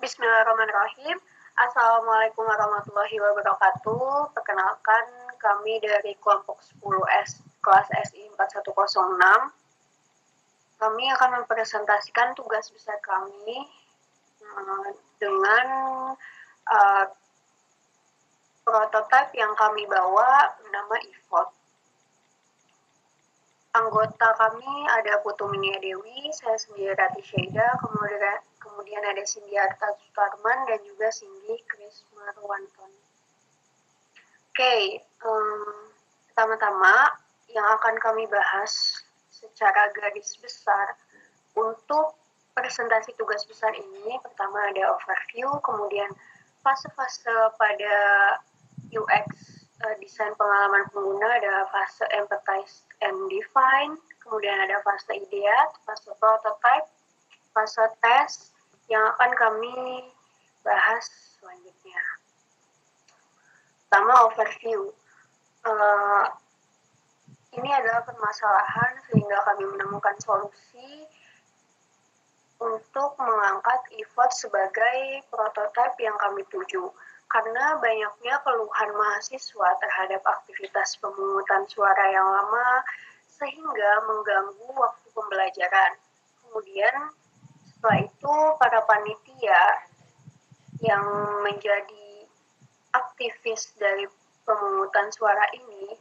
Bismillahirrahmanirrahim. Assalamualaikum warahmatullahi wabarakatuh. Perkenalkan, kami dari kelompok 10S kelas SI 4106. Kami akan mempresentasikan tugas besar kami dengan prototipe yang kami bawa bernama eVote. Anggota kami ada Putu Minia Dewi, saya sendiri Rati Syaida, kemudian ada Sindiarta Sutarman, dan juga Cindy Chris Marwanton. Oke, pertama-tama yang akan kami bahas secara garis besar untuk presentasi tugas besar ini, pertama ada overview, kemudian fase-fase pada UX desain pengalaman pengguna, ada fase empathize and define, kemudian ada fase ideat, fase prototype, fase tes yang akan kami bahas selanjutnya. Pertama, overview. Ini adalah permasalahan sehingga kami menemukan solusi untuk mengangkat eVote sebagai prototipe yang kami tuju. Karena banyaknya keluhan mahasiswa terhadap aktivitas pemungutan suara yang lama sehingga mengganggu waktu pembelajaran. Kemudian setelah itu para panitia yang menjadi aktivis dari pemungutan suara ini,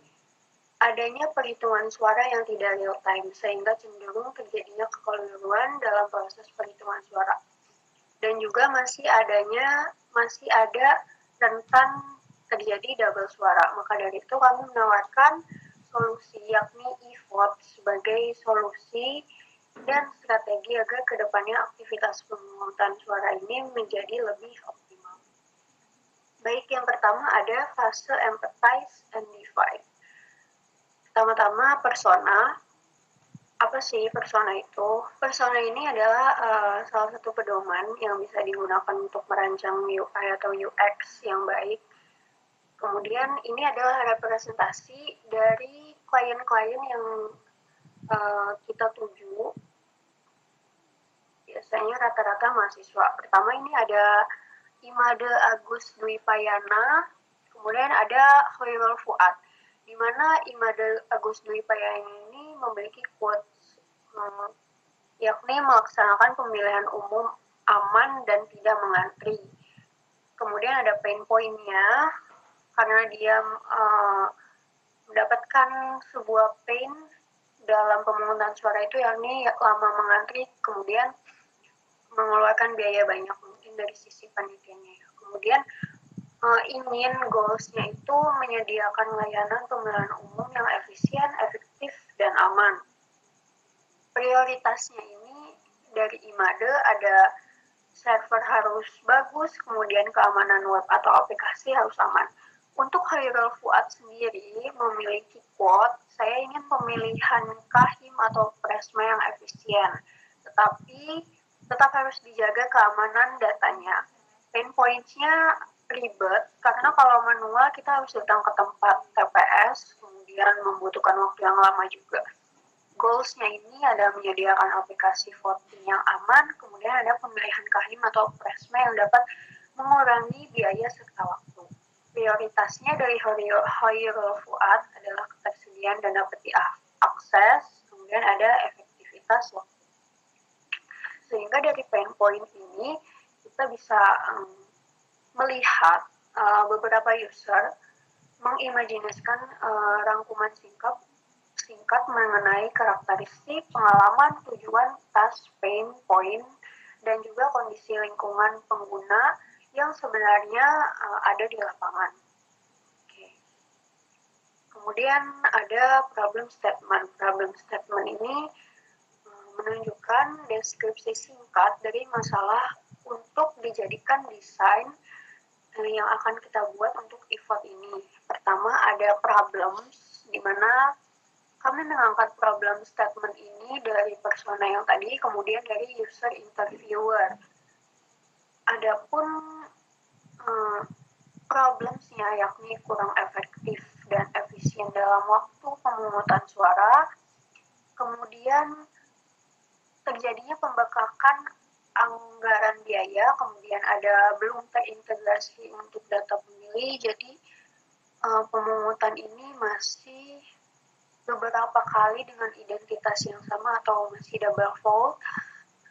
adanya perhitungan suara yang tidak real time sehingga cenderung terjadinya kekeliruan dalam proses perhitungan suara. Dan juga masih ada rentan terjadi double suara. Maka dari itu kami menawarkan solusi yakni eVote sebagai solusi dan strategi agar kedepannya aktivitas pemungutan suara ini menjadi lebih optimal. Baik, yang pertama ada fase empathize and define. Pertama-tama persona. Apa sih persona itu? Persona ini adalah salah satu pedoman yang bisa digunakan untuk merancang UI atau UX yang baik. Kemudian ini adalah representasi dari klien-klien yang kita tuju. Biasanya rata-rata mahasiswa. Pertama ini ada Imade Agus Dwi Payana, kemudian ada Khairul Fuad, di mana Imade Agus Dwi Payana ini memiliki quotes yakni melaksanakan pemilihan umum aman dan tidak mengantri. Kemudian ada pain point-nya, karena dia mendapatkan sebuah pain dalam pemungutan suara itu yakni lama mengantri, kemudian mengeluarkan biaya banyak mungkin dari sisi panitianya. Kemudian ingin goals-nya itu menyediakan layanan pemilihan umum yang efisien, efektif, dan aman. Prioritasnya ini dari Imade ada server harus bagus, kemudian keamanan web atau aplikasi harus aman. Untuk Khairul Fuad sendiri memiliki quote, saya ingin pemilihan kahim atau presma yang efisien, tetapi tetap harus dijaga keamanan datanya. Pain points-nya ribet, karena kalau manual kita harus datang ke tempat TPS, kemudian membutuhkan waktu yang lama juga. Goals-nya ini ada menyediakan aplikasi voting yang aman, kemudian ada pemilihan kahim atau presma yang dapat mengurangi biaya serta waktu. Prioritasnya dari Khairul Fuad adalah ketersediaan dan dapat diakses, kemudian ada efektivitas waktu. Sehingga dari pain point ini kita bisa melihat beberapa user mengimajinasikan rangkuman singkat mengenai karakteristik, pengalaman, tujuan, task, pain point, dan juga kondisi lingkungan pengguna yang sebenarnya ada di lapangan. Oke. Kemudian ada problem statement. Problem statement ini menunjukkan deskripsi singkat dari masalah untuk dijadikan desain yang akan kita buat untuk eVote ini. Pertama ada problems, di mana kami mengangkat problem statement ini dari persona yang tadi, kemudian dari user interviewer. Adapun problemsnya yakni kurang efektif dan efisien dalam waktu pemungutan suara, kemudian terjadinya pembengkakan anggaran biaya, kemudian ada belum terintegrasi untuk data pemilih, jadi pemungutan ini masih beberapa kali dengan identitas yang sama atau masih double vote.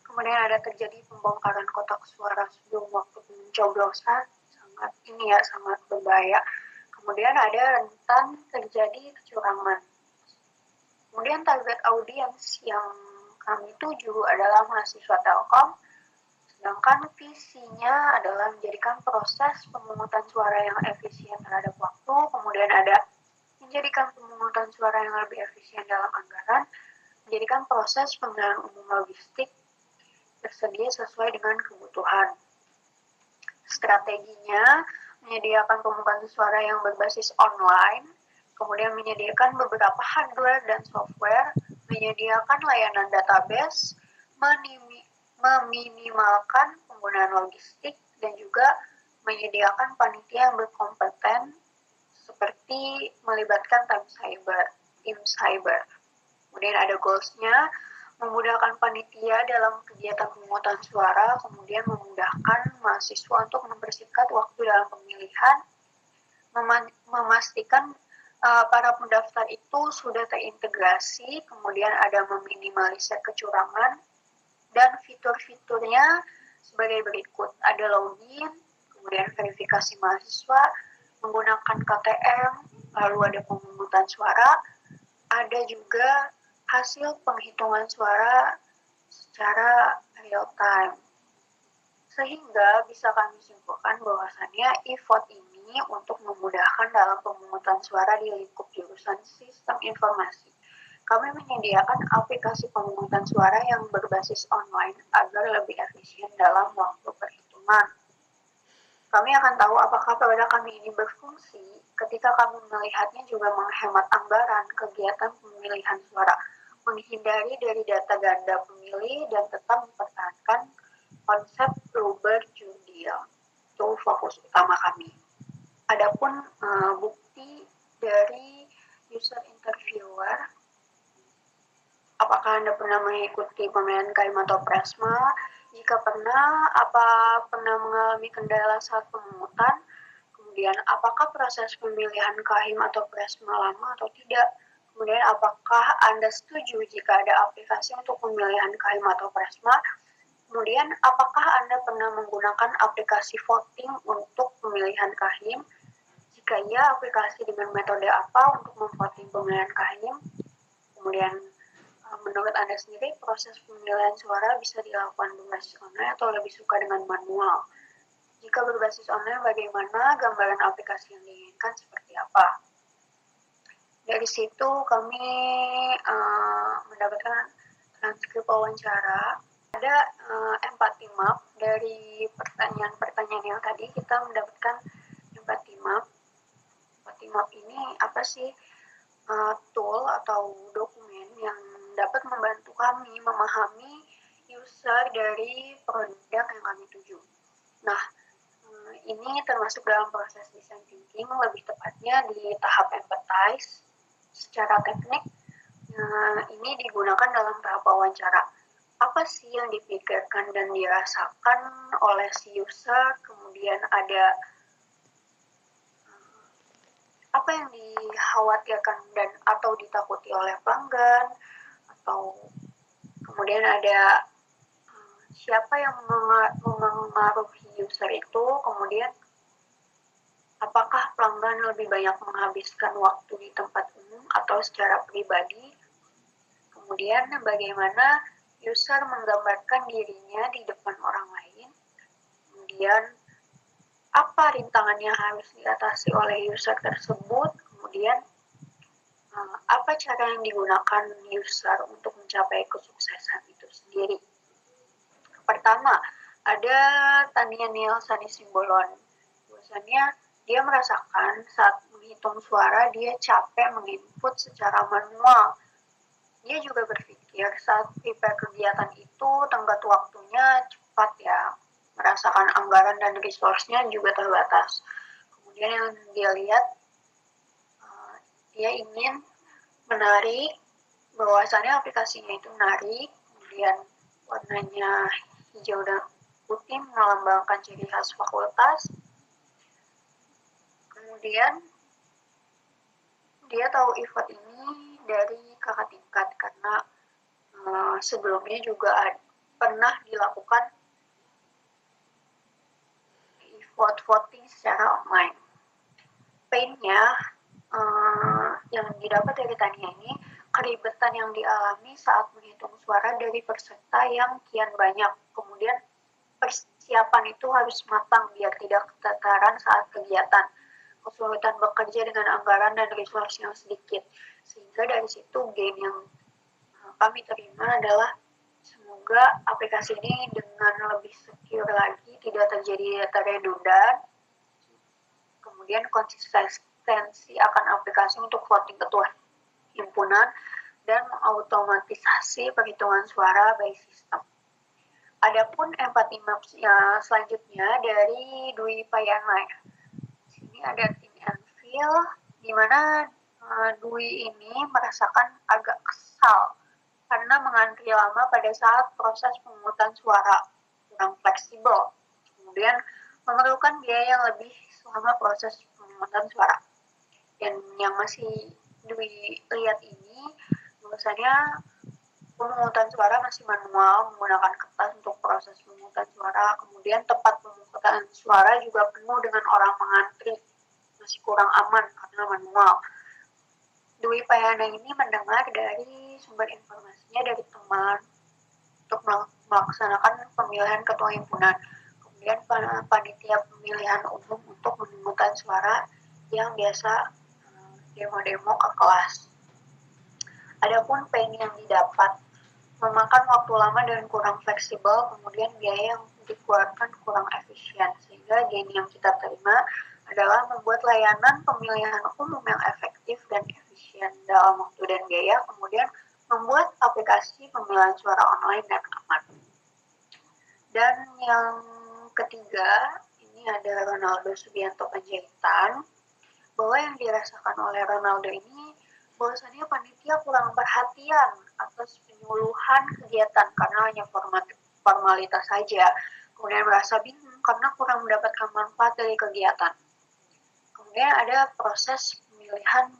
Kemudian ada terjadi pembongkaran kotak suara sebelum waktu pencoblosan, sangat berbahaya. Kemudian ada rentan terjadi kecurangan. Kemudian target audiens yang kami tuju adalah mahasiswa Telkom, sedangkan visinya adalah menjadikan proses pemungutan suara yang efisien terhadap waktu, kemudian ada menjadikan pemungutan suara yang lebih efisien dalam anggaran, menjadikan proses pemilihan umum logistik tersedia sesuai dengan kebutuhan. Strateginya menyediakan pemungutan suara yang berbasis online, kemudian menyediakan beberapa hardware dan software, menyediakan layanan database, meminimalkan penggunaan logistik, dan juga menyediakan panitia yang berkompeten seperti melibatkan tim cyber. Kemudian ada goals-nya, memudahkan panitia dalam kegiatan pemungutan suara, kemudian memudahkan mahasiswa untuk mempersingkat waktu dalam pemilihan, memastikan para pendaftar itu sudah terintegrasi, kemudian ada meminimalisir kecurangan, dan fitur-fiturnya sebagai berikut. Ada login, kemudian verifikasi mahasiswa, menggunakan KTM, lalu ada pemungutan suara, ada juga hasil penghitungan suara secara real time. Sehingga bisa kami simpulkan bahwasannya e-vote ini untuk memudahkan dalam pemungutan suara di lingkup jurusan sistem informasi. Kami menyediakan aplikasi pemungutan suara yang berbasis online agar lebih efisien dalam waktu perhitungan. Kami akan tahu apakah produk kami ini berfungsi ketika kami melihatnya juga menghemat anggaran kegiatan pemilihan suara, menghindari dari data ganda pemilih, dan tetap mempertahankan konsep Uber Judil. Itu fokus utama kami. Adapun bukti dari user interviewer, apakah Anda pernah mengikuti pemilihan KM atau Presma? Jika pernah, apa pernah mengalami kendala saat pemungutan? Kemudian, apakah proses pemilihan KM atau Presma lama atau tidak? Kemudian, apakah Anda setuju jika ada aplikasi untuk pemilihan KM atau Presma? Kemudian, apakah Anda pernah menggunakan aplikasi voting untuk pemilihan KM? Jika iya, aplikasi dengan metode apa untuk memvoting pemilihan KM? Kemudian, menurut Anda sendiri, proses pemilihan suara bisa dilakukan berbasis online atau lebih suka dengan manual? Jika berbasis online, bagaimana gambaran aplikasi yang diinginkan seperti apa? Dari situ kami mendapatkan transkrip wawancara. Ada empathy map dari pertanyaan-pertanyaan yang tadi, kita mendapatkan empathy map. Empathy map ini apa sih? Tool atau dokumen yang dapat membantu kami memahami user dari produk yang kami tuju. Nah, ini termasuk dalam proses design thinking, lebih tepatnya di tahap empathize. Secara teknik, ini digunakan dalam tahap wawancara. Apa sih yang dipikirkan dan dirasakan oleh si user, kemudian ada apa yang dikhawatirkan dan atau ditakuti oleh pelanggan, atau kemudian ada siapa yang mengaruhi user itu, kemudian apakah pelanggan lebih banyak menghabiskan waktu di tempat umum atau secara pribadi, kemudian bagaimana user menggambarkan dirinya di depan orang lain, kemudian apa rintangan yang harus diatasi oleh user tersebut, kemudian apa cara yang digunakan user untuk mencapai kesuksesan itu sendiri. Pertama, ada Tania Nielsen Simbolon. Biasanya dia merasakan saat menghitung suara dia capek menginput secara manual. Dia juga berpikir saat prepare kegiatan itu tenggat waktunya cepat ya, merasakan anggaran dan resource-nya juga terbatas. Kemudian yang dia lihat, dia ingin menarik, bahwasannya aplikasinya itu menarik, kemudian warnanya hijau dan putih melambangkan ciri khas fakultas. Kemudian dia tahu event ini dari kakak tingkat karena sebelumnya juga pernah dilakukan voting secara online. Pain-nya yang didapat dari Tania ini, keribetan yang dialami saat menghitung suara dari peserta yang kian banyak. Kemudian persiapan itu harus matang biar tidak keteteran saat kegiatan. Kesulitan bekerja dengan anggaran dan resource yang sedikit. Sehingga dari situ gain yang kami terima adalah semoga aplikasi ini dengan lebih secure lagi, tidak terjadi data redundan, kemudian konsistensi akan aplikasi untuk voting ketua himpunan, dan mengautomatisasi perhitungan suara by sistem. Adapun empathy maps selanjutnya dari Dwi Payana. Sini ada tim Anvil, di mana Dwi ini merasakan agak kesal karena mengantri lama pada saat proses pemungutan suara, kurang fleksibel. Kemudian memerlukan biaya yang lebih selama proses pemungutan suara. Dan yang masih Dwi lihat ini, bahwasanya pemungutan suara masih manual menggunakan kertas untuk proses pemungutan suara. Kemudian tempat pemungutan suara juga penuh dengan orang mengantri, masih kurang aman karena manual. Dwi Payana ini mendengar dari sumber informasinya dari teman untuk melaksanakan pemilihan ketua himpunan. Kemudian panitia pemilihan umum untuk pemungutan suara yang biasa demo-demo ke kelas. Adapun pain yang didapat memakan waktu lama dan kurang fleksibel, kemudian biaya yang dikeluarkan kurang efisien, sehingga gain yang kita terima adalah membuat layanan pemilihan umum yang efektif dan efisien dalam waktu dan biaya, kemudian membuat aplikasi pemilihan suara online dan aman. Dan yang ketiga, ini ada Ronaldo Subianto Panjaitan, bahwa yang dirasakan oleh Ronaldo ini bahwasannya panitia kurang perhatian atas penyuluhan kegiatan karena hanya formalitas saja. Kemudian merasa bingung karena kurang mendapatkan manfaat dari kegiatan. Kemudian ada proses pemilihan,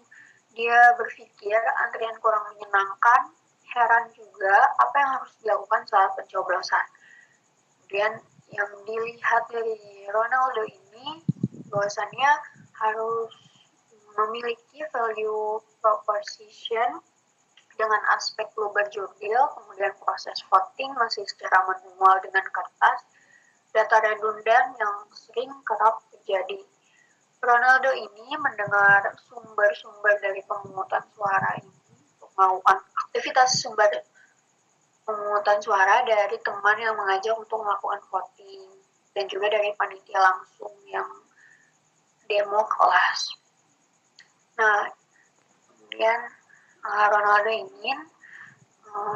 dia berpikir antrian kurang menyenangkan, heran juga apa yang harus dilakukan saat pencoblosan. Kemudian yang dilihat dari Ronaldo ini bahwasannya harus memiliki value proposition dengan aspek global jurdil, kemudian proses voting masih secara manual dengan kertas, data redundan yang sering kerap terjadi. Ronaldo ini mendengar sumber-sumber dari pemungutan suara ini untuk melakukan aktivitas sumber pemungutan suara dari teman yang mengajak untuk melakukan voting dan juga dari panitia langsung yang demo kelas. Nah, kemudian Ronaldo ingin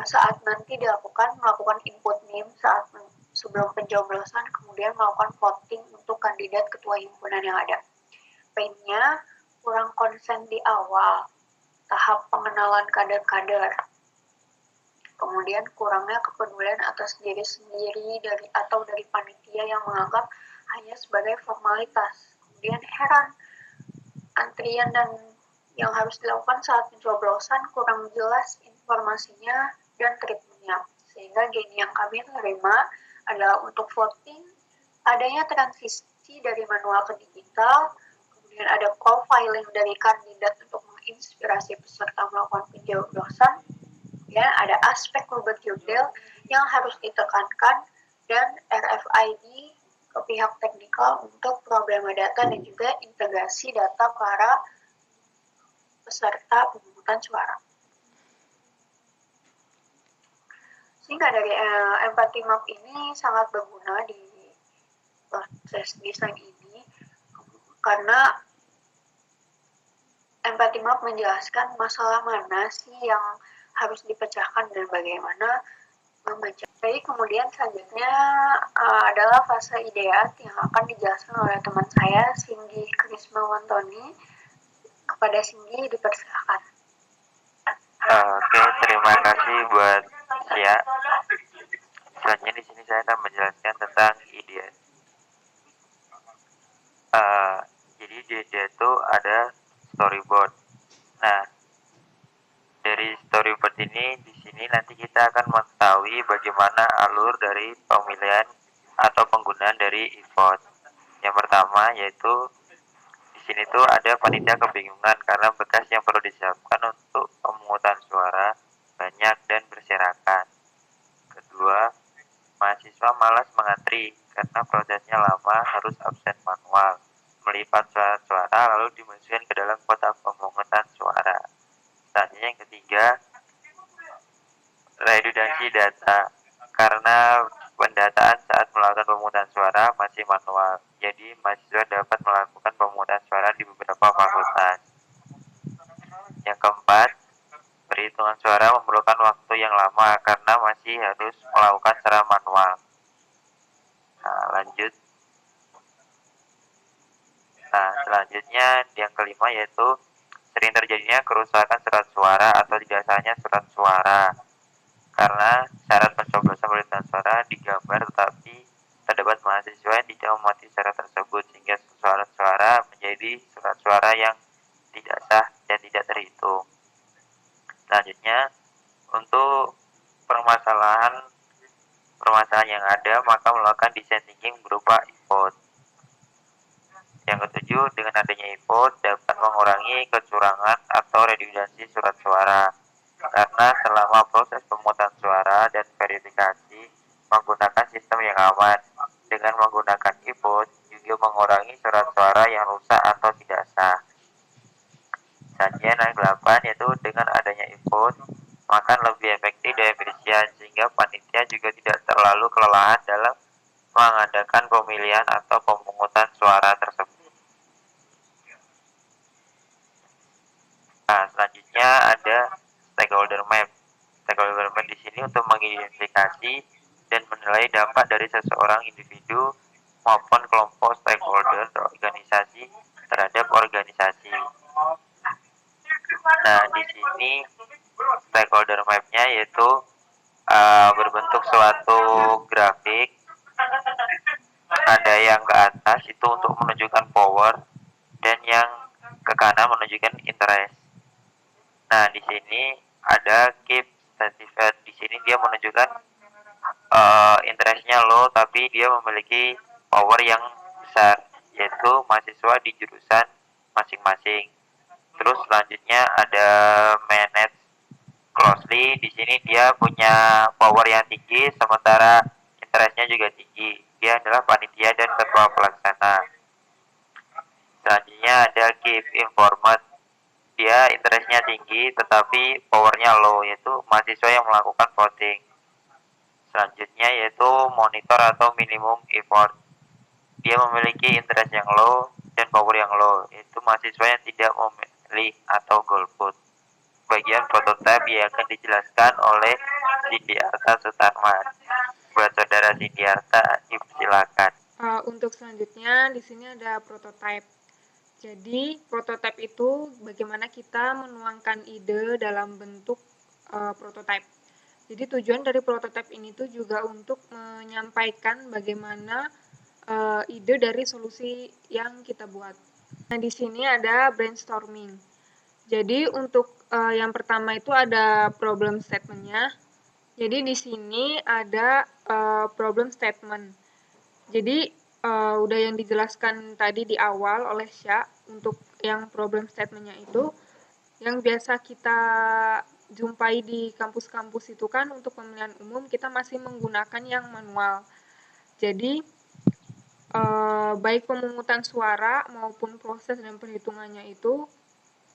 saat nanti melakukan input NIM saat sebelum pencoblosan, kemudian melakukan voting untuk kandidat ketua himpunan yang ada. Painnya kurang konsen di awal, tahap pengenalan kader-kader. Kemudian kurangnya kepedulian atas diri sendiri dari panitia yang menganggap hanya sebagai formalitas. Kemudian heran, antrian dan yang harus dilakukan saat pencoblosan kurang jelas informasinya dan treatmentnya. Sehingga gain yang kami terima adalah untuk voting, adanya transisi dari manual ke digital, kemudian ada profiling dari kandidat untuk menginspirasi peserta melakukan pencoblosan, ya, ada aspek global jurdil yang harus ditekankan, dan RFID ke pihak teknikal untuk problema data dan juga integrasi data para peserta pemungutan suara. Sehingga dari empathy map ini sangat berguna di proses desain ini karena empathy map menjelaskan masalah mana sih yang harus dipecahkan dan bagaimana memecah. Jadi kemudian selanjutnya adalah fase ideat yang akan dijelaskan oleh teman saya, Singgi Krisma Wantoni. Kepada Singgi dipersilakan. Oke, terima kasih buat ya. Selanjutnya di sini saya akan menjelaskan tentang ide. Jadi di ide itu ada storyboard. Nah, dari storyboard ini di sini nanti kita akan mengetahui bagaimana alur dari pemilihan atau penggunaan dari e-vote. Yang pertama yaitu di sini tuh ada panitia kebingungan karena berkas yang perlu disiapkan untuk pemungutan suara banyak dan berserakan. Kedua, mahasiswa malas mengantri karena prosesnya lama, harus absen manual, melipat suara-suara lalu dimasukkan ke dalam kotak pemungutan suara. Selanjutnya yang ketiga, redundansi data karena pendataan saat melakukan pemungutan suara masih manual. Jadi mahasiswa dapat melakukan pemungutan suara di beberapa fakultas. Yang keempat, perhitungan suara memerlukan waktu yang lama karena masih harus melakukan secara manual. Nah, lanjut. Nah, selanjutnya yang kelima yaitu sering terjadinya kerusakan surat suara atau tidak sahnya surat suara karena syarat pencoblosan perolehan suara digambar tetapi terdapat mahasiswa yang tidak mematuhi syarat tersebut sehingga surat suara menjadi surat suara yang tidak sah dan tidak terhitung. Selanjutnya, untuk permasalahan yang ada maka melakukan desain thinking berupa e-vote. Yang ketujuh, dengan adanya e-vote dapat mengurangi kecurangan atau redundansi surat suara karena selama proses pemungutan suara dan verifikasi menggunakan sistem yang aman. Dengan menggunakan e-vote juga mengurangi surat suara yang rusak atau tidak sah. Selanjutnya yang 8 yaitu dengan adanya e-vote maka lebih efektif dan efisien sehingga panitia juga tidak terlalu kelelahan dalam mengadakan pemilihan atau pemungutan suara tersebut. Nah, selanjutnya ada stakeholder map. Stakeholder map di sini untuk mengidentifikasi dan menilai dampak dari seseorang individu maupun kelompok stakeholder organisasi terhadap organisasi. Nah, di sini stakeholder map-nya yaitu berbentuk suatu grafik. Ada yang ke atas itu untuk menunjukkan power dan yang ke kanan menunjukkan interest. Nah, di sini ada keep certificate. Di sini dia menunjukkan interestnya low tapi dia memiliki power yang besar yaitu mahasiswa di jurusan masing-masing. Terus selanjutnya ada manage closely. Di sini dia punya power yang tinggi sementara interestnya juga tinggi. Dia adalah panitia dan ketua pelaksana. Selanjutnya ada keep informed. Dia interestnya tinggi tetapi powernya low yaitu mahasiswa yang melakukan voting. Selanjutnya yaitu monitor atau minimum effort. Dia memiliki interest yang low dan power yang low yaitu mahasiswa yang tidak memilih atau golput. Bagian prototipe yang akan dijelaskan oleh Cindy Arta Sutarman. Buat saudara Cindy Arta, silakan. Untuk selanjutnya di sini ada prototipe. Jadi prototipe itu bagaimana kita menuangkan ide dalam bentuk prototipe. Jadi tujuan dari prototipe ini tuh juga untuk menyampaikan bagaimana ide dari solusi yang kita buat. Nah, di sini ada brainstorming. Jadi untuk yang pertama itu ada problem statement-nya. Jadi di sini ada problem statement. Jadi udah yang dijelaskan tadi di awal oleh Sya untuk yang problem statement-nya itu yang biasa kita jumpai di kampus-kampus itu kan untuk pemilihan umum kita masih menggunakan yang manual. Jadi baik pemungutan suara maupun proses dan perhitungannya itu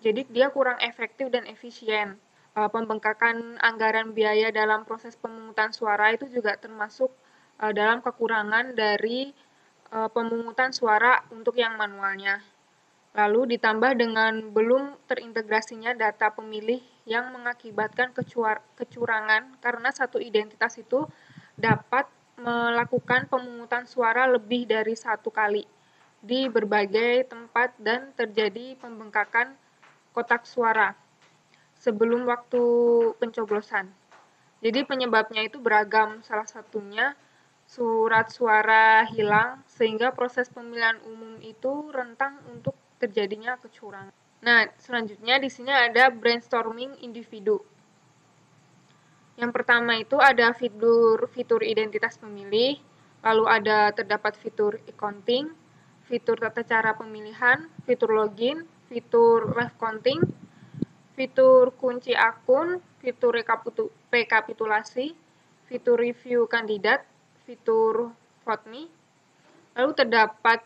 jadi dia kurang efektif dan efisien. Pembengkakan anggaran biaya dalam proses pemungutan suara itu juga termasuk dalam kekurangan dari pemungutan suara untuk yang manualnya. Lalu ditambah dengan belum terintegrasinya data pemilih yang mengakibatkan kecurangan karena satu identitas itu dapat melakukan pemungutan suara lebih dari satu kali di berbagai tempat dan terjadi pembengkakan kotak suara sebelum waktu pencoblosan. Jadi penyebabnya itu beragam, salah satunya surat suara hilang sehingga proses pemilihan umum itu rentan untuk terjadinya kecurangan. Nah, selanjutnya di sini ada brainstorming individu. Yang pertama itu ada fitur identitas pemilih, lalu ada terdapat fitur accounting, fitur tata cara pemilihan, fitur login, fitur live counting, fitur kunci akun, fitur rekapitulasi, fitur review kandidat, fitur vote me, lalu terdapat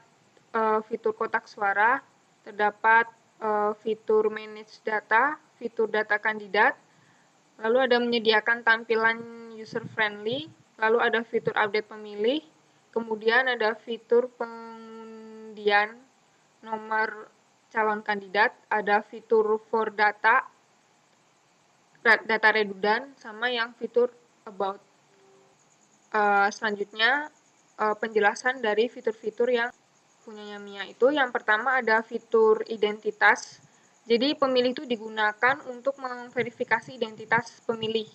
fitur kotak suara, terdapat fitur manage data, fitur data kandidat, lalu ada menyediakan tampilan user friendly, lalu ada fitur update pemilih, kemudian ada fitur pengundian nomor calon kandidat, ada fitur for data redundant, sama yang fitur about. Selanjutnya penjelasan dari fitur-fitur yang punyanya Mia itu, yang pertama ada fitur identitas. Jadi pemilih itu digunakan untuk memverifikasi identitas pemilih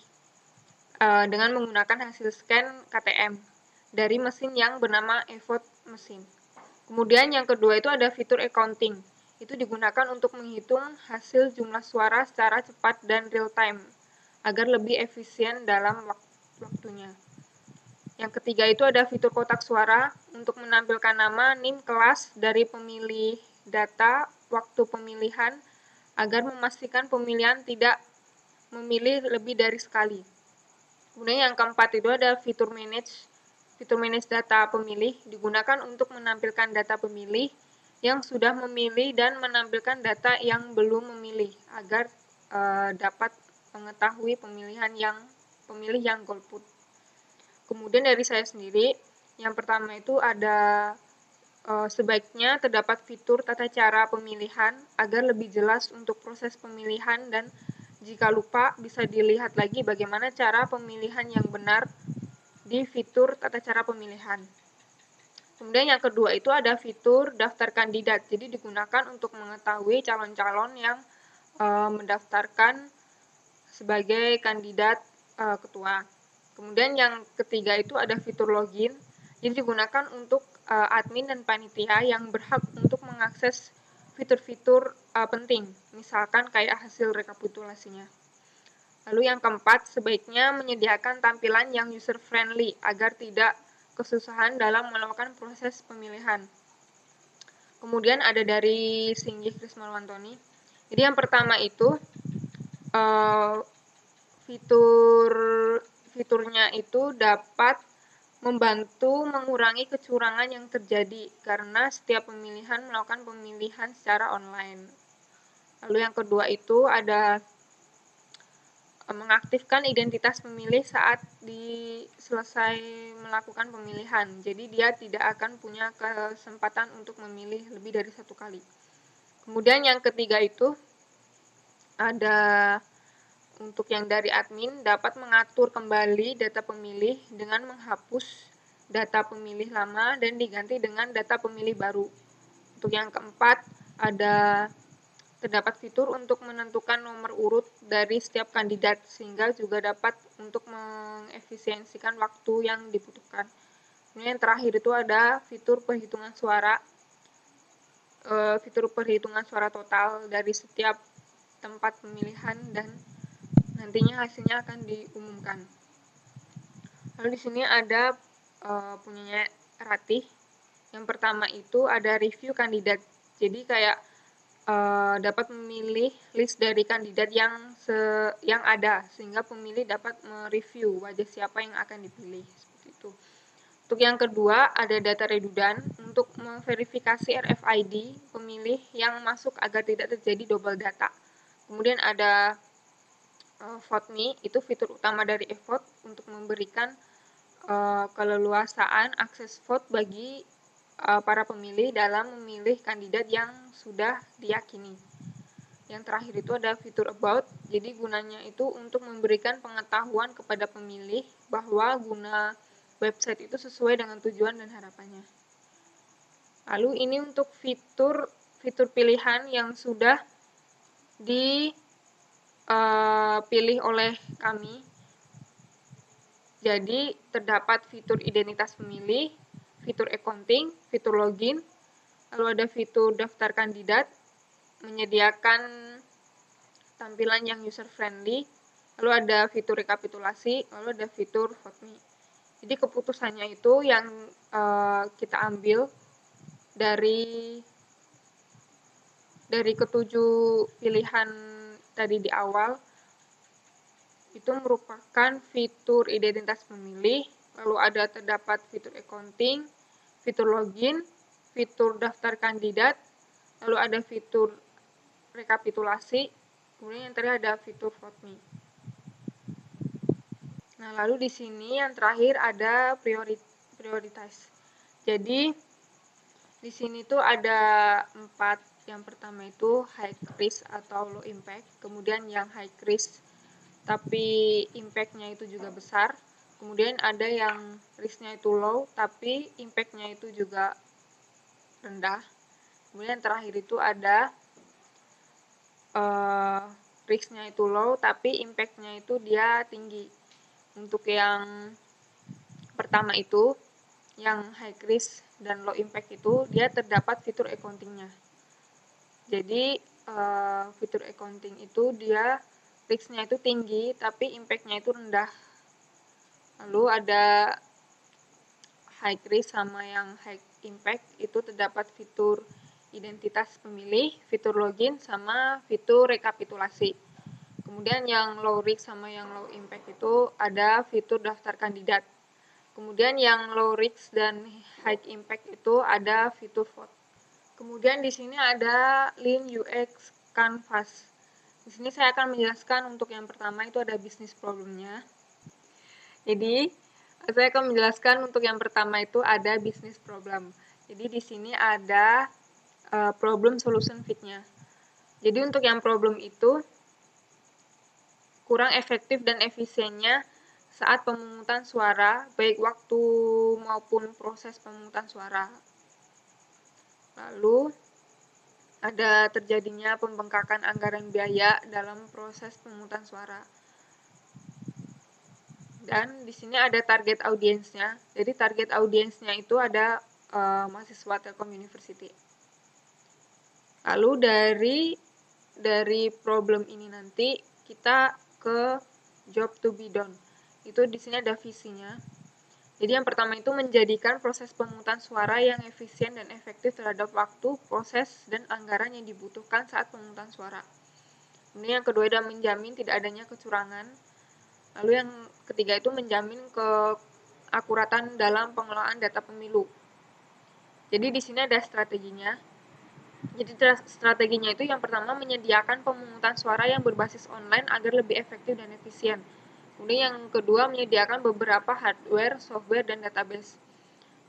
dengan menggunakan hasil scan KTM dari mesin yang bernama eVote mesin. Kemudian yang kedua itu ada fitur accounting. Itu digunakan untuk menghitung hasil jumlah suara secara cepat dan real time agar lebih efisien dalam waktunya. Yang ketiga itu ada fitur kotak suara untuk menampilkan nama, NIM, kelas dari pemilih data waktu pemilihan agar memastikan pemilihan tidak memilih lebih dari sekali. Kemudian yang keempat itu ada fitur manage data pemilih digunakan untuk menampilkan data pemilih yang sudah memilih dan menampilkan data yang belum memilih agar dapat mengetahui pemilih yang golput. Kemudian dari saya sendiri, yang pertama itu ada sebaiknya terdapat fitur tata cara pemilihan agar lebih jelas untuk proses pemilihan, dan jika lupa bisa dilihat lagi bagaimana cara pemilihan yang benar di fitur tata cara pemilihan. Kemudian yang kedua itu ada fitur daftar kandidat. Jadi digunakan untuk mengetahui calon-calon yang mendaftarkan sebagai kandidat ketua. Kemudian yang ketiga itu ada fitur login. Jadi digunakan untuk admin dan panitia yang berhak untuk mengakses fitur-fitur penting, misalkan kayak hasil rekapitulasinya. Lalu yang keempat, sebaiknya menyediakan tampilan yang user-friendly agar tidak kesusahan dalam melakukan proses pemilihan. Kemudian ada dari Singgih Krismalwantoni. Jadi yang pertama itu fiturnya itu dapat membantu mengurangi kecurangan yang terjadi karena setiap pemilihan melakukan pemilihan secara online. Lalu yang kedua itu ada mengaktifkan identitas pemilih saat selesai melakukan pemilihan. Jadi dia tidak akan punya kesempatan untuk memilih lebih dari satu kali. Kemudian yang ketiga itu ada untuk yang dari admin dapat mengatur kembali data pemilih dengan menghapus data pemilih lama dan diganti dengan data pemilih baru. Untuk yang keempat ada terdapat fitur untuk menentukan nomor urut dari setiap kandidat sehingga juga dapat untuk mengefisiensikan waktu yang dibutuhkan. Kemudian yang terakhir itu ada fitur perhitungan suara. Fitur perhitungan suara total dari setiap tempat pemilihan dan nantinya hasilnya akan diumumkan. Lalu di sini ada punyanya Ratih. Yang pertama itu ada review kandidat. Jadi kayak dapat memilih list dari kandidat yang ada sehingga pemilih dapat mereview wajah siapa yang akan dipilih, seperti itu. Untuk yang kedua ada data redundant untuk memverifikasi RFID pemilih yang masuk agar tidak terjadi double data. Kemudian ada Vote Me, itu fitur utama dari eVote untuk memberikan keleluasaan akses vote bagi para pemilih dalam memilih kandidat yang sudah diyakini. Yang terakhir itu ada fitur About, jadi gunanya itu untuk memberikan pengetahuan kepada pemilih bahwa guna website itu sesuai dengan tujuan dan harapannya. Lalu ini untuk fitur pilihan yang sudah dipilih oleh kami. Jadi terdapat fitur identitas pemilih, fitur accounting, fitur login, lalu ada fitur daftar kandidat, menyediakan tampilan yang user friendly, lalu ada fitur rekapitulasi, lalu ada fitur vote me. Jadi keputusannya itu yang kita ambil dari ketujuh pilihan tadi di awal, itu merupakan fitur identitas pemilih, lalu ada terdapat fitur accounting, fitur login, fitur daftar kandidat, lalu ada fitur rekapitulasi, kemudian yang terakhir ada fitur vote me. Nah, lalu di sini yang terakhir ada prioritas. Jadi di sini tuh ada 4. Yang pertama itu high risk atau low impact, kemudian yang high risk tapi impact-nya itu juga besar. Kemudian ada yang risk-nya itu low, tapi impact-nya itu juga rendah. Kemudian terakhir itu ada risk-nya itu low, tapi impact-nya itu dia tinggi. Untuk yang pertama itu, yang high risk dan low impact itu, dia terdapat fitur accounting-nya. Jadi, fitur accounting itu dia risk-nya itu tinggi, tapi impact-nya itu rendah. Lalu ada high risk sama yang high impact, itu terdapat fitur identitas pemilih, fitur login, sama fitur rekapitulasi. Kemudian yang low risk sama yang low impact itu ada fitur daftar kandidat. Kemudian yang low risk dan high impact itu ada fitur vote. Kemudian di sini ada Lean UX Canvas. Di sini saya akan menjelaskan untuk yang pertama itu ada bisnis problemnya. Jadi, saya akan menjelaskan untuk yang pertama itu ada bisnis problem. Jadi di sini ada problem solution fit-nya. Jadi untuk yang problem itu kurang efektif dan efisiennya saat pemungutan suara, baik waktu maupun proses pemungutan suara. Lalu ada terjadinya pembengkakan anggaran biaya dalam proses pemungutan suara. Dan di sini ada target audiensnya. Jadi target audiensnya itu ada mahasiswa Telkom University. Lalu dari problem ini nanti kita ke job to be done. Itu di sini ada visinya. Jadi yang pertama itu menjadikan proses pemungutan suara yang efisien dan efektif terhadap waktu, proses, dan anggaran yang dibutuhkan saat pemungutan suara. Kemudian yang kedua adalah menjamin tidak adanya kecurangan. Lalu yang ketiga itu menjamin keakuratan dalam pengelolaan data pemilu. Jadi di sini ada strateginya. Jadi strateginya itu yang pertama menyediakan pemungutan suara yang berbasis online agar lebih efektif dan efisien. Kemudian yang kedua menyediakan beberapa hardware, software, dan database.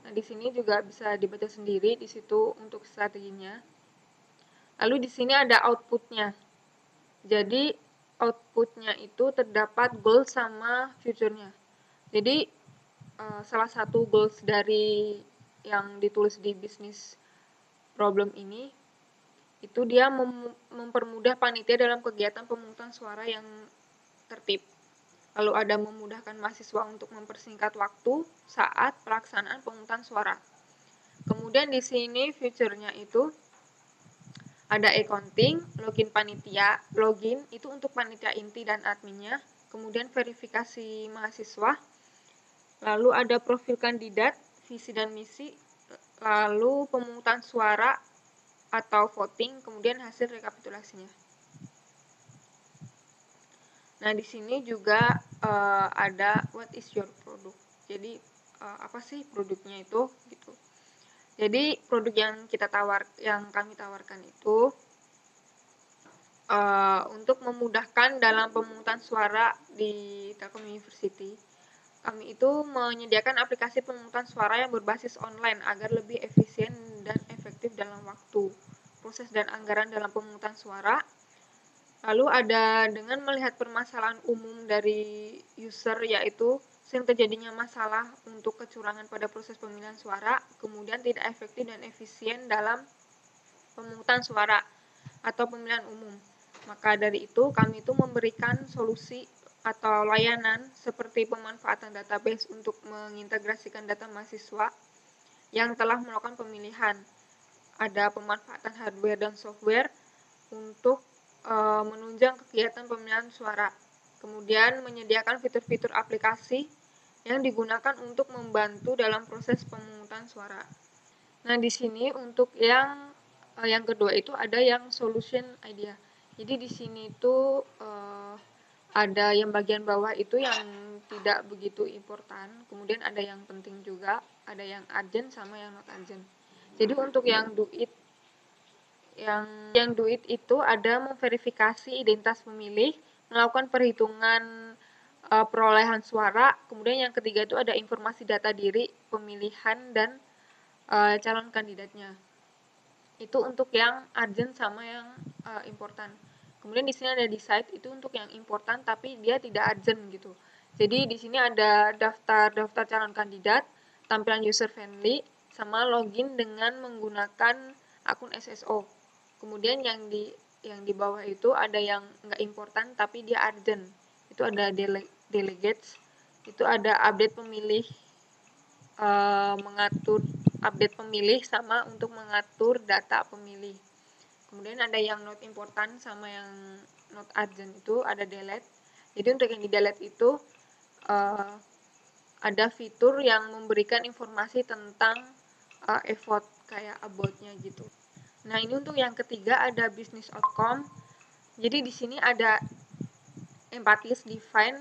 Nah, di sini juga bisa dibaca sendiri di situ untuk strateginya. Lalu di sini ada outputnya. Jadi outputnya itu terdapat goals sama future-nya. Jadi salah satu goals dari yang ditulis di bisnis problem ini itu dia mempermudah panitia dalam kegiatan pemungutan suara yang tertib. Lalu ada memudahkan mahasiswa untuk mempersingkat waktu saat pelaksanaan pemungutan suara. Kemudian di sini fiturnya itu ada accounting, login panitia, login itu untuk panitia inti dan adminnya, kemudian verifikasi mahasiswa, lalu ada profil kandidat, visi dan misi, lalu pemungutan suara atau voting, kemudian hasil rekapitulasinya. Nah, di sini juga ada what is your product. Jadi apa sih produknya itu gitu. Jadi produk yang kami tawarkan itu untuk memudahkan dalam pemungutan suara di Telkom University. Kami itu menyediakan aplikasi pemungutan suara yang berbasis online agar lebih efisien dan efektif dalam waktu, proses dan anggaran dalam pemungutan suara. Lalu ada dengan melihat permasalahan umum dari user, yaitu sering terjadinya masalah untuk kecurangan pada proses pemilihan suara, kemudian tidak efektif dan efisien dalam pemungutan suara atau pemilihan umum. Maka dari itu kami itu memberikan solusi atau layanan seperti pemanfaatan database untuk mengintegrasikan data mahasiswa yang telah melakukan pemilihan. Ada pemanfaatan hardware dan software untuk menunjang kegiatan pemilihan suara. Kemudian menyediakan fitur-fitur aplikasi yang digunakan untuk membantu dalam proses pemungutan suara. Nah, di sini untuk yang kedua itu ada yang solution idea. Jadi di sini itu ada yang bagian bawah itu yang tidak begitu important, kemudian ada yang penting juga, ada yang urgent sama yang not urgent. Jadi untuk yang do it itu ada memverifikasi identitas pemilih, melakukan perhitungan perolehan suara, kemudian yang ketiga itu ada informasi data diri, pemilihan, dan calon kandidatnya. Itu untuk yang urgent sama yang important. Kemudian di sini ada decide, itu untuk yang important tapi dia tidak urgent gitu. Jadi di sini ada daftar calon kandidat, tampilan user friendly, sama login dengan menggunakan akun SSO. Kemudian yang di bawah itu ada yang nggak important tapi dia urgent. Itu ada delegates, itu ada update pemilih, mengatur update pemilih sama untuk mengatur data pemilih. Kemudian ada yang not important sama yang not urgent, itu ada delete. Jadi untuk yang di delete itu ada fitur yang memberikan informasi tentang effort kayak about-nya gitu. Nah, ini untuk yang ketiga ada business outcome. Jadi di sini ada empathis, define,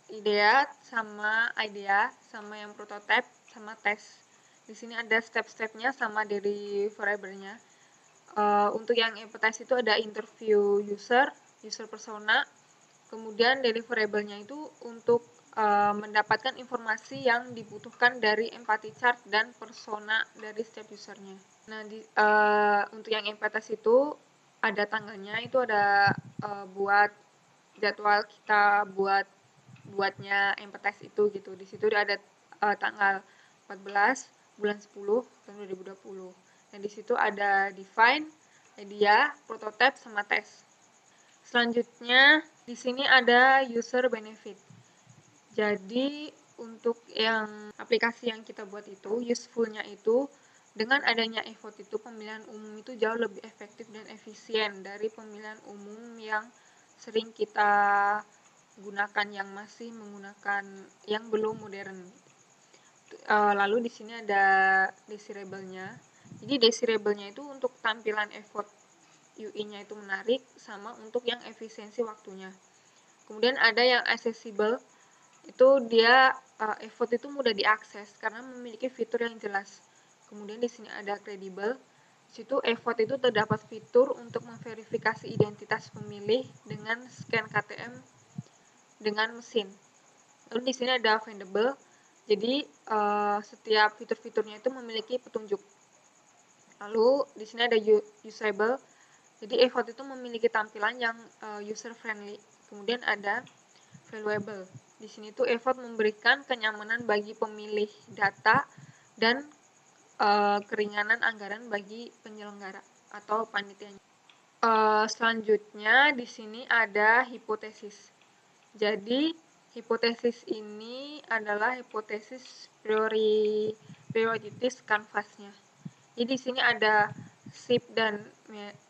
idea sama yang prototype sama tes. Di sini ada step-stepnya sama dari variabelnya. Untuk yang empathize itu ada interview user persona. Kemudian dari variabelnya itu untuk mendapatkan informasi yang dibutuhkan dari empathy chart dan persona dari setiap usernya. Nah, untuk yang empathize itu ada tanggalnya, itu ada buat jadwal kita buatnya empathize itu gitu. Di situ ada tanggal 14 bulan 10 tahun 2020. Dan di situ ada define, idea, prototype, sama tes. Selanjutnya di sini ada user benefit. Jadi untuk yang aplikasi yang kita buat itu, useful-nya itu dengan adanya effort itu pemilihan umum itu jauh lebih efektif dan efisien dari pemilihan umum yang sering kita gunakan, yang masih menggunakan yang belum modern. Lalu di sini ada desirable-nya. Jadi desirable-nya itu untuk tampilan effort UI-nya itu menarik, sama untuk yang efisiensi waktunya. Kemudian ada yang accessible, itu dia effort itu mudah diakses karena memiliki fitur yang jelas. Kemudian di sini ada credible. Di situ effort itu terdapat fitur untuk memverifikasi identitas pemilih dengan scan KTM dengan mesin. Lalu di sini ada findable. Jadi setiap fitur-fiturnya itu memiliki petunjuk. Lalu di sini ada usable. Jadi effort itu memiliki tampilan yang user friendly. Kemudian ada valuable. Di sini tuh effort memberikan kenyamanan bagi pemilih data dan keringanan anggaran bagi penyelenggara atau panitianya. Selanjutnya di sini ada hipotesis. Jadi hipotesis ini adalah hipotesis priorities canvas-nya. Jadi di sini ada shape dan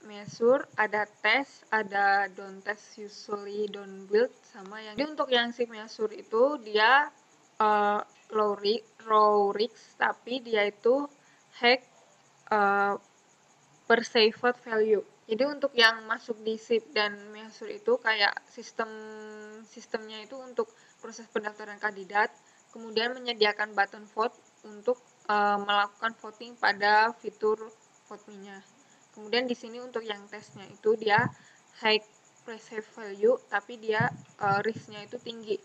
measure, ada test, ada don't test, usually don't build, sama yang. Jadi untuk yang shape measure itu dia low risk, tapi dia itu hack perceived value. Jadi untuk yang masuk di shape dan measure itu kayak sistemnya itu untuk proses pendaftaran kandidat, kemudian menyediakan button vote untuk melakukan voting pada fitur vote me-nya. Kemudian di sini untuk yang tesnya itu dia high perceived value, tapi dia risk-nya itu tinggi.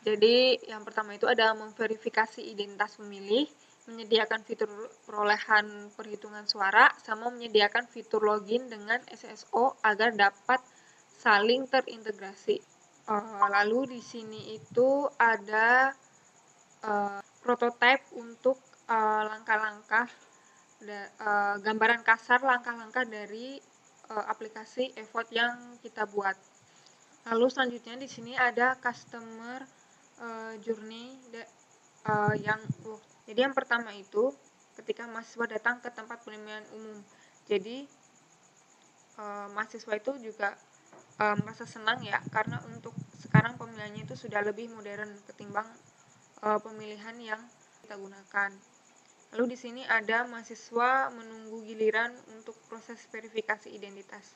Jadi yang pertama itu ada memverifikasi identitas pemilih, menyediakan fitur perolehan perhitungan suara, sama menyediakan fitur login dengan SSO agar dapat saling terintegrasi. Lalu di sini itu ada prototype untuk langkah-langkah, gambaran kasar langkah-langkah dari aplikasi effort yang kita buat. Lalu selanjutnya di sini ada customer journey yang jadi yang pertama itu ketika mahasiswa datang ke tempat pemilihan umum. Jadi mahasiswa itu juga merasa senang ya, karena untuk sekarang pemilihannya itu sudah lebih modern ketimbang pemilihan yang kita gunakan. Lalu di sini ada mahasiswa menunggu giliran untuk proses verifikasi identitas.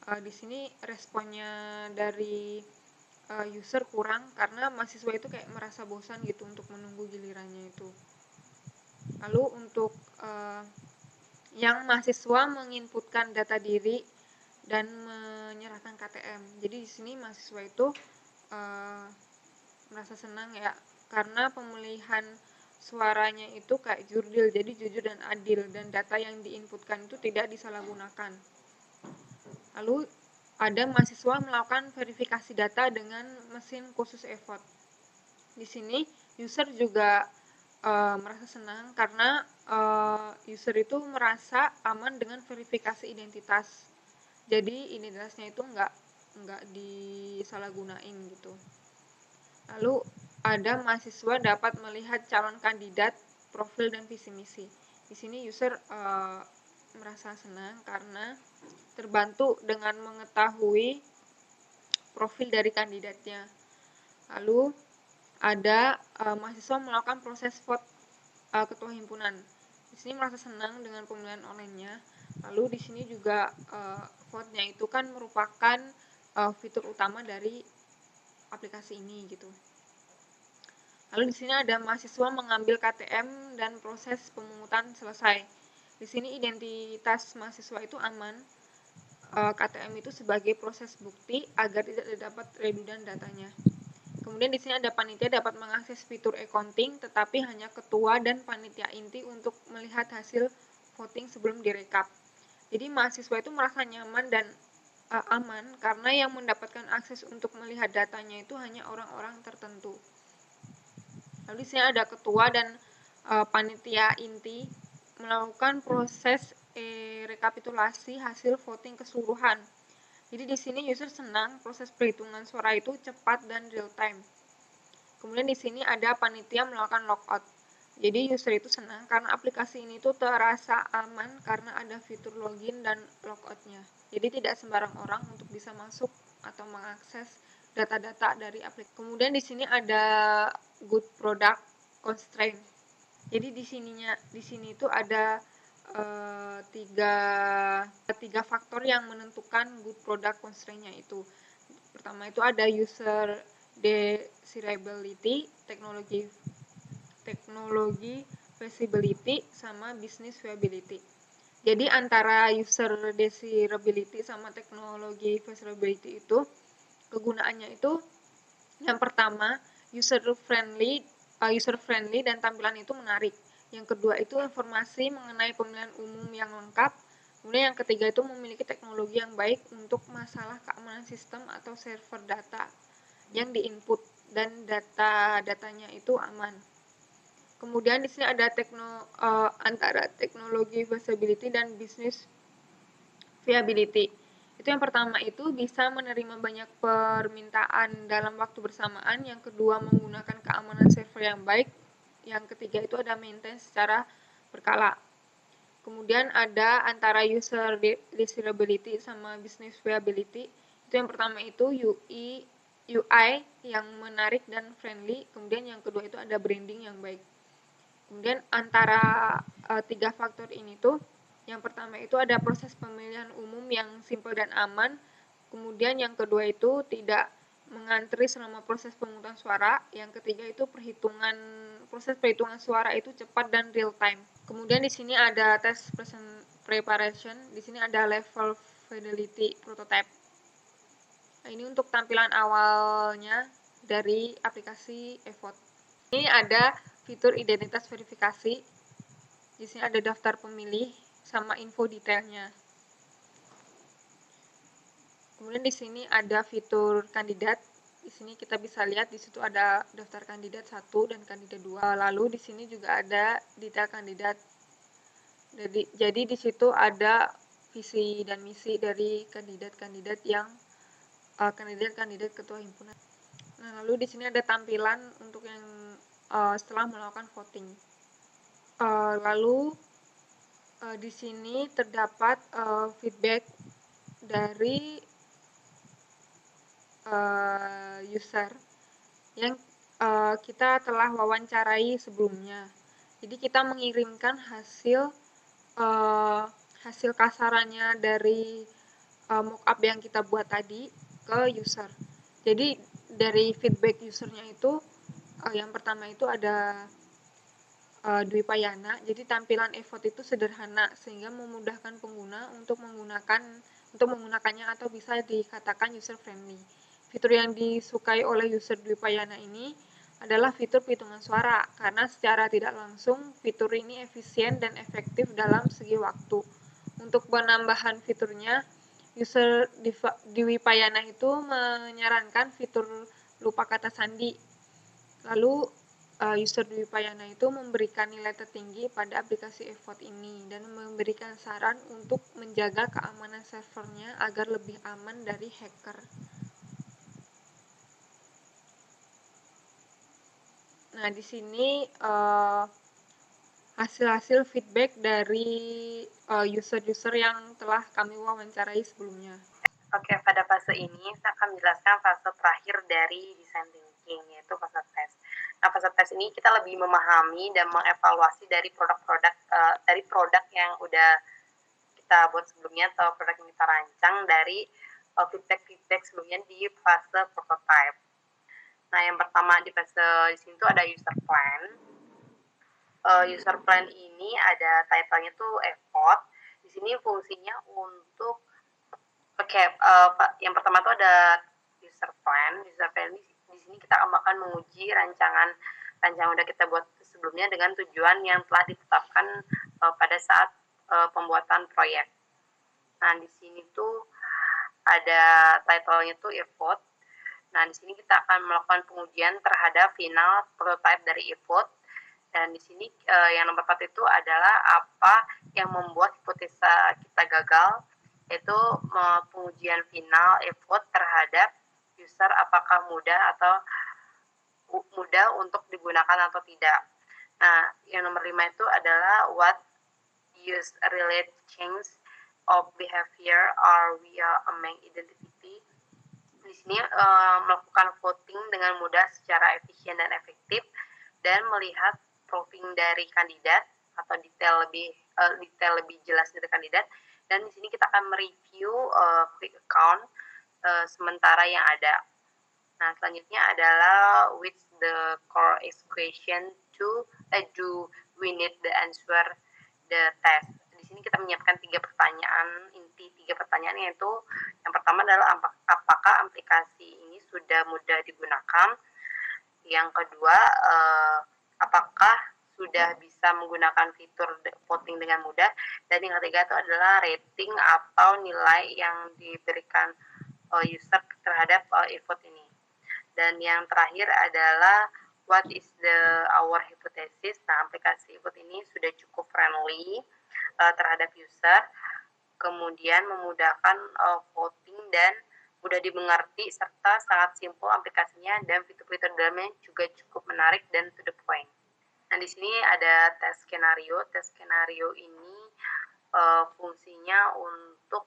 Di sini responnya dari user kurang karena mahasiswa itu kayak merasa bosan gitu untuk menunggu gilirannya itu. Lalu untuk yang mahasiswa menginputkan data diri dan menyerahkan KTM. Jadi di sini mahasiswa itu merasa senang ya, karena pemilihan suaranya itu kayak jurdil, jadi jujur dan adil, dan data yang diinputkan itu tidak disalahgunakan. Lalu ada mahasiswa melakukan verifikasi data dengan mesin khusus EVOT. Di sini user juga merasa senang karena user itu merasa aman dengan verifikasi identitas. Jadi identitasnya itu nggak disalahgunain gitu. Lalu ada mahasiswa dapat melihat calon kandidat, profil dan visi misi. Di sini user merasa senang karena terbantu dengan mengetahui profil dari kandidatnya. Lalu ada mahasiswa melakukan proses vote ketua himpunan. Di sini merasa senang dengan pemilihan online-nya. Lalu di sini juga vote-nya itu kan merupakan fitur utama dari aplikasi ini gitu. Lalu di sini ada mahasiswa mengambil KTM dan proses pemungutan selesai. Di sini identitas mahasiswa itu aman. KTM itu sebagai proses bukti agar tidak dapat redundant datanya. Kemudian di sini ada panitia dapat mengakses fitur e-counting, tetapi hanya ketua dan panitia inti untuk melihat hasil voting sebelum direkap. Jadi mahasiswa itu merasa nyaman dan aman karena yang mendapatkan akses untuk melihat datanya itu hanya orang-orang tertentu. Lalu di sini ada ketua dan panitia inti melakukan proses rekapitulasi hasil voting keseluruhan. Jadi di sini user senang proses perhitungan suara itu cepat dan real time. Kemudian di sini ada panitia melakukan logout. Jadi user itu senang karena aplikasi ini tuh terasa aman karena ada fitur login dan logoutnya. Jadi tidak sembarang orang untuk bisa masuk atau mengakses data-data dari aplikasi. Kemudian di sini ada good product constraint. Jadi di sini itu ada tiga faktor yang menentukan good product constraint-nya itu. Pertama itu ada user desirability, teknologi feasibility, sama business viability. Jadi antara user desirability sama teknologi feasibility itu kegunaannya itu yang pertama user friendly dan tampilan itu menarik. Yang kedua itu informasi mengenai pemilihan umum yang lengkap. Kemudian yang ketiga itu memiliki teknologi yang baik untuk masalah keamanan sistem atau server data yang diinput dan datanya itu aman. Kemudian di sini ada antara teknologi feasibility dan business viability. Itu yang pertama itu bisa menerima banyak permintaan dalam waktu bersamaan. Yang kedua menggunakan keamanan server yang baik. Yang ketiga itu ada maintenance secara berkala. Kemudian ada antara user desirability sama business viability. Itu yang pertama itu UI yang menarik dan friendly. Kemudian yang kedua itu ada branding yang baik. Kemudian antara tiga faktor ini tuh yang pertama itu ada proses pemilihan umum yang simpel dan aman. Kemudian yang kedua itu tidak mengantri selama proses pemungutan suara. Yang ketiga itu proses perhitungan suara itu cepat dan real time. Kemudian di sini ada test preparation. Di sini ada level fidelity prototype. Nah, ini untuk tampilan awalnya dari aplikasi eVote. Ini ada fitur identitas verifikasi. Di sini ada daftar pemilih sama info detailnya. Kemudian di sini ada fitur kandidat. Di sini kita bisa lihat di situ ada daftar kandidat 1 dan kandidat 2. Lalu di sini juga ada detail kandidat. Jadi di situ ada visi dan misi dari kandidat-kandidat yang kandidat-kandidat ketua himpunan. Nah, lalu di sini ada tampilan untuk yang setelah melakukan voting. Lalu di sini terdapat feedback dari user yang kita telah wawancarai sebelumnya. Jadi kita mengirimkan hasil kasarannya dari mockup yang kita buat tadi ke user. Jadi dari feedback usernya itu yang pertama itu ada Dwi Payana. Jadi tampilan effort itu sederhana sehingga memudahkan pengguna untuk menggunakannya atau bisa dikatakan user friendly. Fitur yang disukai oleh user Dwi Payana ini adalah fitur perhitungan suara karena secara tidak langsung fitur ini efisien dan efektif dalam segi waktu. Untuk penambahan fiturnya, user Dwi Payana itu menyarankan fitur lupa kata sandi. Lalu user Dwi Payana itu memberikan nilai tertinggi pada aplikasi effort ini dan memberikan saran untuk menjaga keamanan servernya agar lebih aman dari hacker. Nah, di sini hasil-hasil feedback dari user-user yang telah kami wawancarai sebelumnya. Oke, pada fase ini saya akan menjelaskan fase terakhir dari design thinking, yaitu fase tes. Nah, fase tes ini kita lebih memahami dan mengevaluasi dari produk yang udah kita buat sebelumnya atau produk yang kita rancang dari feedback sebelumnya di fase prototype. Nah, yang pertama di fase di sini tuh ada user plan. User plan ini ada title-nya tuh effort. Di sini fungsinya untuk yang pertama tuh ada user plan. User plan di sini kita akan menguji rancangan udah kita buat sebelumnya dengan tujuan yang telah ditetapkan pada saat pembuatan proyek. Nah, di sini tuh ada title-nya tuh effort. Nah, di sini kita akan melakukan pengujian terhadap final prototype dari effort. Dan di sini yang nomor 4 itu adalah apa yang membuat hipotesa kita gagal, yaitu pengujian final effort terhadap user apakah mudah untuk digunakan atau tidak. Nah, yang nomor 5 itu adalah what use relate change of behavior or via among identity. Di sini melakukan voting dengan mudah secara efisien dan efektif dan melihat profiling dari kandidat atau detail lebih jelas dari kandidat. Dan di sini kita akan mereview quick account sementara yang ada. Nah, selanjutnya adalah which the core question do we need the answer the test. Di sini kita menyiapkan 3 pertanyaan inti, 3 pertanyaan, yaitu yang pertama adalah apakah aplikasi ini sudah mudah digunakan. Yang kedua, apakah sudah bisa menggunakan fitur voting dengan mudah. Dan yang ketiga itu adalah rating atau nilai yang diberikan user terhadap effort ini. Dan yang terakhir adalah what is our hypothesis. Nah, aplikasi effort ini sudah cukup friendly terhadap user, kemudian memudahkan voting dan mudah dimengerti, serta sangat simpel aplikasinya, dan fitur-fitur dalamnya juga cukup menarik dan to the point. Nah, di sini ada tes skenario. Tes skenario ini fungsinya untuk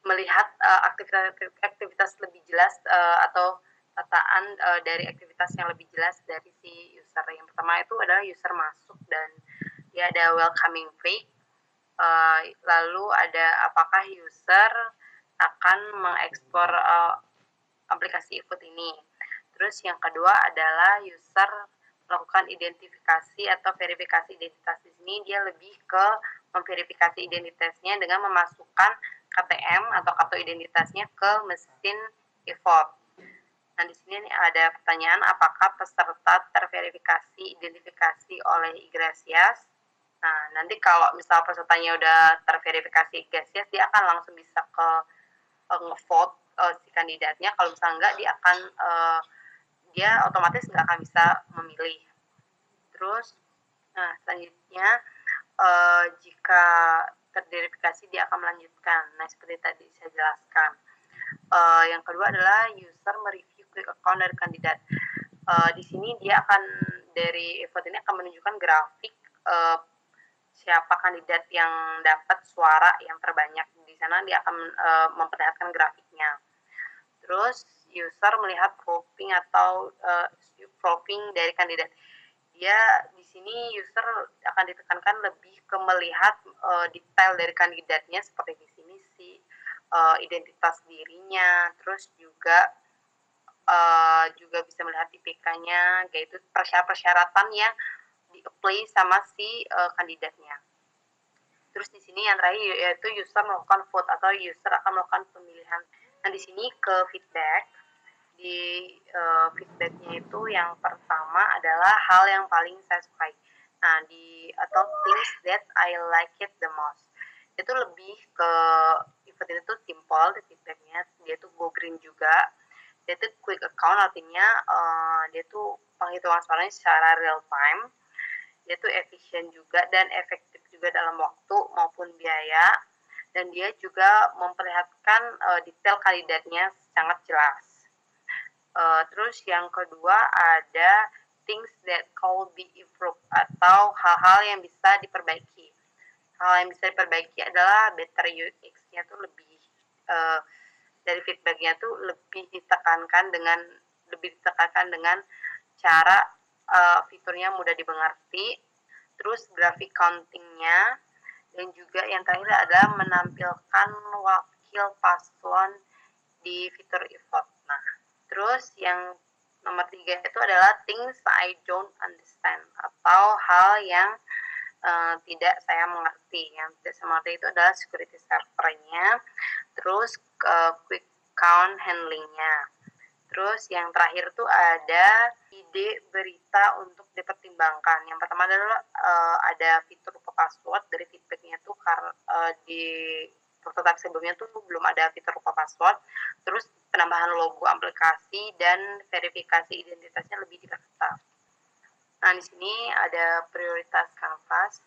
melihat aktivitas lebih jelas atau tataan dari aktivitas yang lebih jelas dari si user. Yang pertama itu adalah user masuk dan dia ada welcoming page. Lalu ada apakah user akan mengeksplor aplikasi effort ini. Terus yang kedua adalah user melakukan identifikasi atau verifikasi identitas. Di sini dia lebih ke memverifikasi identitasnya dengan memasukkan KTM atau kartu identitasnya ke mesin effort. Nah, di sini ada pertanyaan apakah peserta terverifikasi identifikasi oleh Iglesias. Nah, nanti kalau misal pesertanya udah terverifikasi Iglesias, dia akan langsung bisa ke ngevote si kandidatnya. Kalau misalnya enggak, dia otomatis nggak akan bisa memilih. Terus, nah selanjutnya jika terverifikasi dia akan melanjutkan. Nah, seperti tadi saya jelaskan. Yang kedua adalah user mereview quick account dari kandidat. Di sini dia akan dari effort ini akan menunjukkan grafik siapa kandidat yang dapat suara yang terbanyak. Di sana dia akan memperlihatkan grafiknya. Terus user melihat profiling atau profiling dari kandidat. Dia di sini user akan ditekankan lebih ke melihat detail dari kandidatnya seperti visi misi, identitas dirinya, terus juga bisa melihat IPK-nya, yaitu persyaratan yang di-apply sama si kandidatnya. Terus di sini yang terakhir yaitu user melakukan vote atau user akan melakukan pemilihan. Nah, di sini ke feedback. Di feedbacknya itu yang pertama adalah hal yang paling saya sukai. Nah, atau things that I like it the most. Itu lebih ke event itu simple di feedbacknya. Dia tuh go green juga. Dia tuh quick account, artinya dia tuh penghitungan suaranya secara real time. Dia tuh efisien juga dan efektif juga dalam waktu maupun biaya. Dan dia juga memperlihatkan detail kandidatnya sangat jelas. Terus yang kedua ada things that could be improved atau hal-hal yang bisa diperbaiki. Hal yang bisa diperbaiki adalah better UX-nya tuh lebih dari feedback-nya tuh lebih ditekankan dengan cara fiturnya mudah dimengerti, terus grafik counting-nya, dan juga yang terakhir adalah menampilkan wakil paslon di fitur e-vote. Nah, terus yang nomor 3 itu adalah things I don't understand atau hal yang tidak saya mengerti. Yang tidak saya mengerti itu adalah security servernya, terus quick count handlingnya. Terus yang terakhir tuh ada ide berita untuk dipertimbangkan. Yang pertama adalah ada fitur lupa password. Dari feedbacknya tuh di prototipe sebelumnya tuh belum ada fitur lupa password. Terus penambahan logo aplikasi dan verifikasi identitasnya lebih diperketat. Nah, di sini ada prioritas kanvas.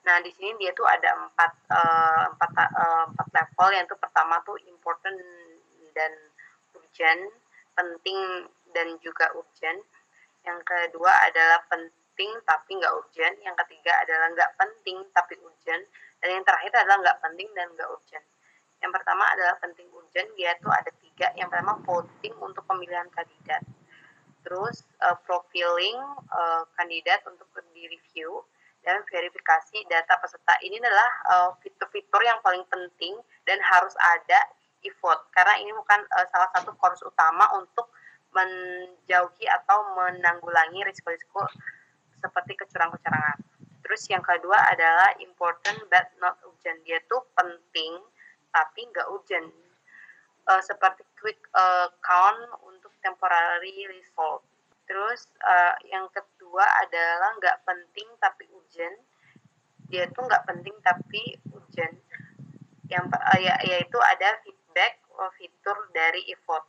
Nah, di sini dia tuh ada empat level. Yang itu pertama tuh important dan urgent, penting dan juga urgent. Yang kedua adalah penting tapi nggak urgent. Yang ketiga adalah nggak penting tapi urgent. Dan yang terakhir adalah nggak penting dan nggak urgent. Yang pertama adalah penting urgent, dia tuh ada 3. Yang pertama voting untuk pemilihan kandidat. Terus profiling kandidat untuk di-review, dan verifikasi data peserta. Ini adalah fitur-fitur yang paling penting dan harus ada e-vote, karena ini bukan salah satu course utama untuk menjauhi atau menanggulangi risiko-risiko seperti kecurangan-kecurangan. Terus yang kedua adalah important but not urgent. Dia tuh penting tapi nggak urgent. Seperti quick count untuk temporary result. Terus yang kedua adalah nggak penting tapi urgent. Dia tuh nggak penting tapi urgent. Yaitu ada feedback fitur dari e-vote.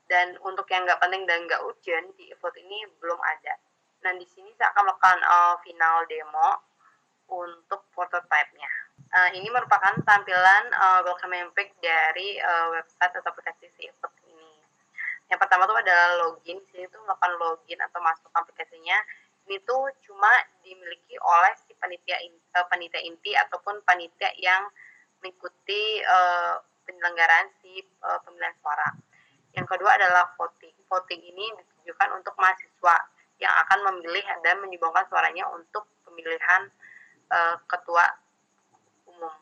Dan untuk yang nggak penting dan nggak urgent di e-vote ini belum ada. Nah, di sini saya akan melakukan final demo untuk prototipe-nya. Ini merupakan tampilan welcome pack dari website atau aplikasi si e-vote ini. Yang pertama tuh adalah login. Di sini tuh melakukan login atau masuk aplikasinya. Ini tuh cuma dimiliki oleh si panitia inti ataupun panitia yang mengikuti penyelenggaraan si pemilihan suara. Yang kedua adalah voting. Voting ini ditujukan untuk mahasiswa yang akan memilih dan menyumbangkan suaranya untuk pemilihan ketua umum.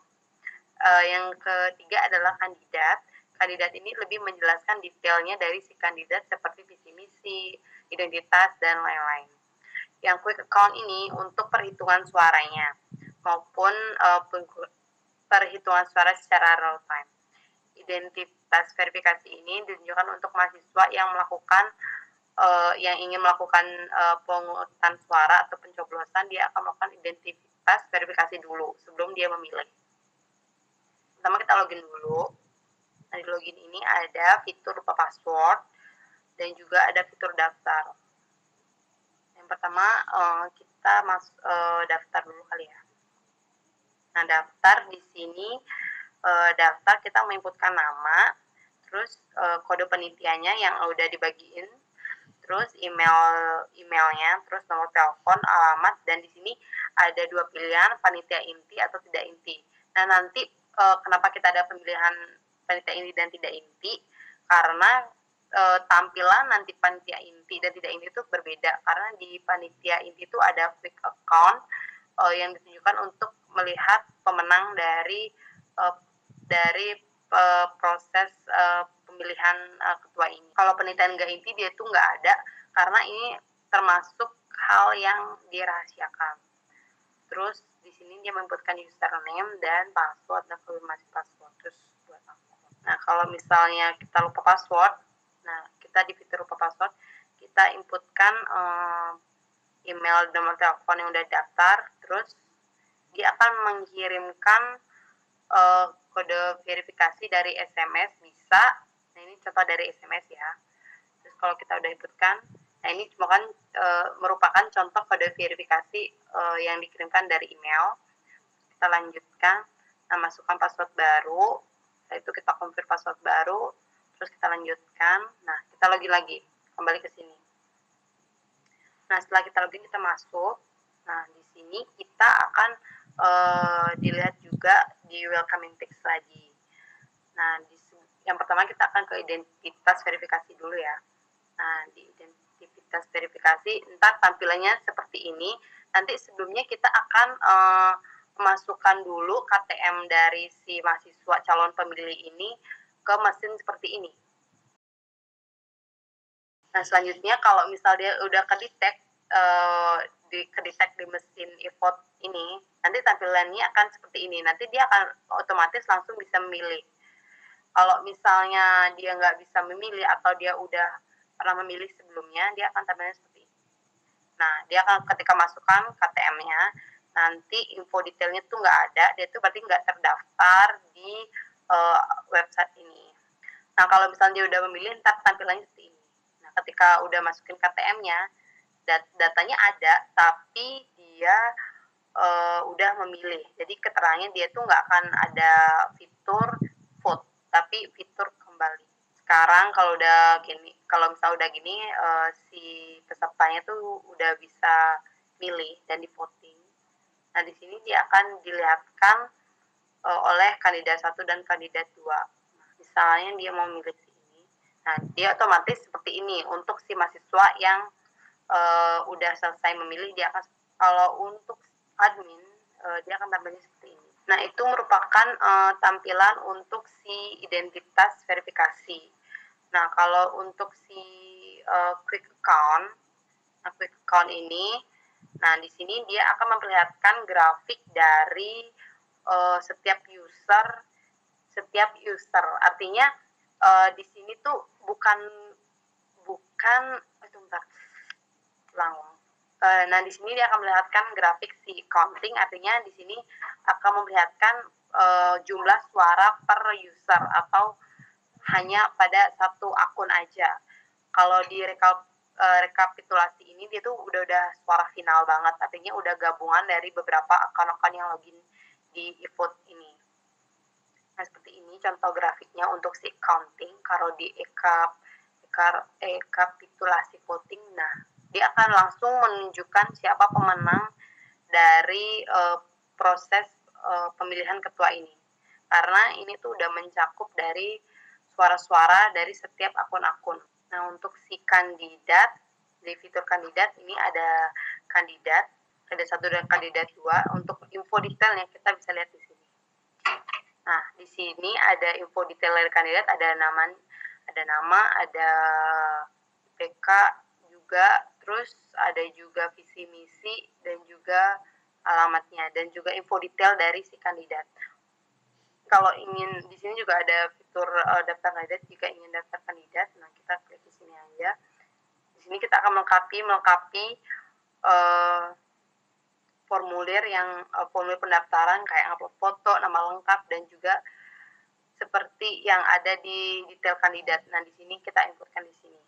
Yang ketiga adalah kandidat. Kandidat ini lebih menjelaskan detailnya dari si kandidat seperti visi misi, identitas, dan lain-lain. Yang quick account ini untuk perhitungan suaranya maupun perhitungan suara secara real time. Identitas verifikasi ini ditunjukkan untuk mahasiswa yang ingin melakukan pemungutan suara atau pencoblosan. Dia akan melakukan identitas verifikasi dulu sebelum dia memilih. Pertama kita login dulu. Nah, di login ini ada fitur lupa password dan juga ada fitur daftar. Yang pertama kita daftar dulu kali ya. Nah, daftar di sini daftar kita menginputkan nama, terus kode penitiannya yang udah dibagiin, terus emailnya, terus nomor telepon, alamat, dan di sini ada 2 pilihan, panitia inti atau tidak inti. Nah, nanti kenapa kita ada pemilihan panitia inti dan tidak inti? Karena tampilan nanti panitia inti dan tidak inti itu berbeda, karena di panitia inti itu ada quick account yang ditunjukkan untuk melihat pemenang dari proses pemilihan ketua ini. Kalau penelitian nggak inti dia itu nggak ada, karena ini termasuk hal yang dirahasiakan. Terus di sini dia menginputkan username dan password dan konfirmasi password terus buat akun. Nah, kalau misalnya kita lupa password, nah kita di fitur lupa password kita inputkan email dan nomor telepon yang udah daftar, terus dia akan mengirimkan kode verifikasi dari SMS bisa. Nah, ini contoh dari SMS ya. Terus kalau kita udah inputkan, nah ini merupakan contoh kode verifikasi yang dikirimkan dari email. Kita lanjutkan, nah masukkan password baru, setelah itu kita confirm password baru, terus kita lanjutkan. Nah, kita login lagi, kembali ke sini. Nah, setelah kita login, kita masuk. Nah, di sini kita akan dilihat juga di welcoming text lagi. Nah, yang pertama kita akan ke identitas verifikasi dulu ya. Nah, di identitas verifikasi, ntar tampilannya seperti ini. Nanti sebelumnya kita akan memasukkan dulu KTM dari si mahasiswa calon pemilih ini ke mesin seperti ini. Nah, selanjutnya kalau misal dia udah kedetek di mesin e-vote ini, nanti tampilannya akan seperti ini. Nanti dia akan otomatis langsung bisa memilih. Kalau misalnya dia nggak bisa memilih atau dia udah pernah memilih sebelumnya, dia akan tampilnya seperti ini. Nah, dia akan ketika masukkan KTM-nya, nanti info detailnya tuh nggak ada, dia tuh berarti nggak terdaftar di website ini. Nah, kalau misalnya dia udah memilih, ntar tampilannya seperti ini. Nah, ketika udah masukin KTM-nya, datanya ada, tapi dia udah memilih. Jadi keterangannya dia tuh nggak akan ada fitur vote, tapi fitur kembali. Sekarang kalau misalnya udah gini, si pesertanya tuh udah bisa milih dan di voting. Nah, di sini dia akan dilihatkan oleh kandidat 1 dan kandidat 2. Nah, misalnya dia mau milih sini. Nah, dia otomatis seperti ini untuk si mahasiswa yang udah selesai memilih. Dia akan, kalau untuk admin dia akan tampilnya seperti ini. Nah, itu merupakan tampilan untuk si identitas verifikasi. Nah, kalau untuk si quick account ini, nah di sini dia akan memperlihatkan grafik dari setiap user. Artinya di sini tuh bukan nah, di sini dia akan melihatkan grafik si counting, artinya di sini akan memperlihatkan jumlah suara per user atau hanya pada satu akun aja. Kalau di rekapitulasi ini dia tuh udah suara final banget, artinya udah gabungan dari beberapa akun-akun yang login di e-vote ini. Nah, seperti ini contoh grafiknya untuk si counting. Kalau di rekapitulasi voting, nah dia akan langsung menunjukkan siapa pemenang dari proses pemilihan ketua ini. Karena ini tuh udah mencakup dari suara-suara dari setiap akun-akun. Nah, untuk si kandidat, di fitur kandidat ini ada kandidat 1 dan kandidat 2. Untuk info detailnya kita bisa lihat di sini. Nah, di sini ada info detail dari kandidat, ada nama, ada IPK juga, terus ada juga visi misi dan juga alamatnya, dan juga info detail dari si kandidat. Kalau ingin, di sini juga ada fitur daftar kandidat. Jika ingin daftar kandidat, nah kita klik di sini aja. Di sini kita akan melengkapi formulir pendaftaran, kayak upload foto, nama lengkap, dan juga seperti yang ada di detail kandidat. Nah, di sini kita inputkan di sini.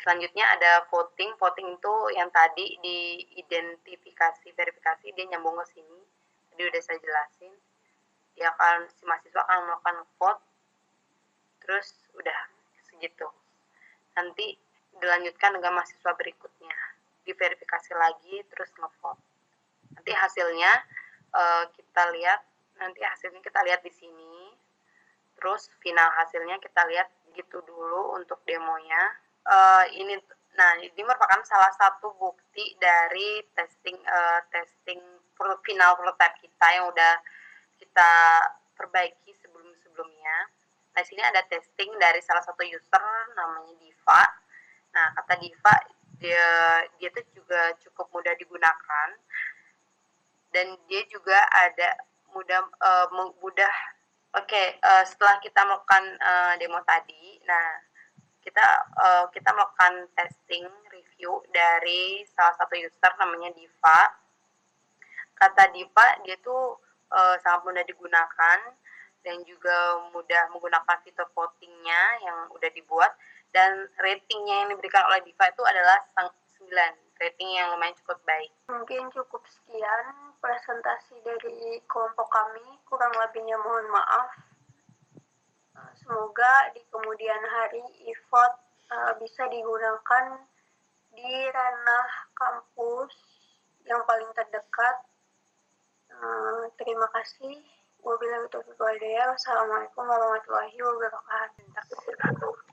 Selanjutnya ada voting. Voting itu yang tadi di identifikasi verifikasi, dia nyambung ke sini. tadi udah saya jelasin. Si mahasiswa akan melakukan vote, terus udah segitu. Nanti dilanjutkan dengan mahasiswa berikutnya, diverifikasi lagi, terus ngevote. Nanti hasilnya kita lihat di sini. Terus final hasilnya kita lihat gitu dulu untuk demonya. Ini merupakan salah satu bukti dari testing final prototype kita yang udah kita perbaiki sebelumnya. Nah, di sini ada testing dari salah satu user namanya Diva. Nah, kata Diva dia tuh juga cukup mudah digunakan dan dia juga ada mudah. Setelah kita melakukan demo tadi, nah kita melakukan testing review dari salah satu user namanya Diva. Kata Diva, dia tuh sangat mudah digunakan dan juga mudah menggunakan fitur votingnya yang udah dibuat, dan ratingnya yang diberikan oleh Diva itu adalah 9, rating yang lumayan cukup baik. Mungkin cukup sekian presentasi dari kelompok kami, kurang lebihnya mohon maaf. Semoga di kemudian hari e-vote bisa digunakan di ranah kampus yang paling terdekat. Terima kasih. Wabillahi taufiq wal hidayah. Wassalamualaikum warahmatullahi wabarakatuh.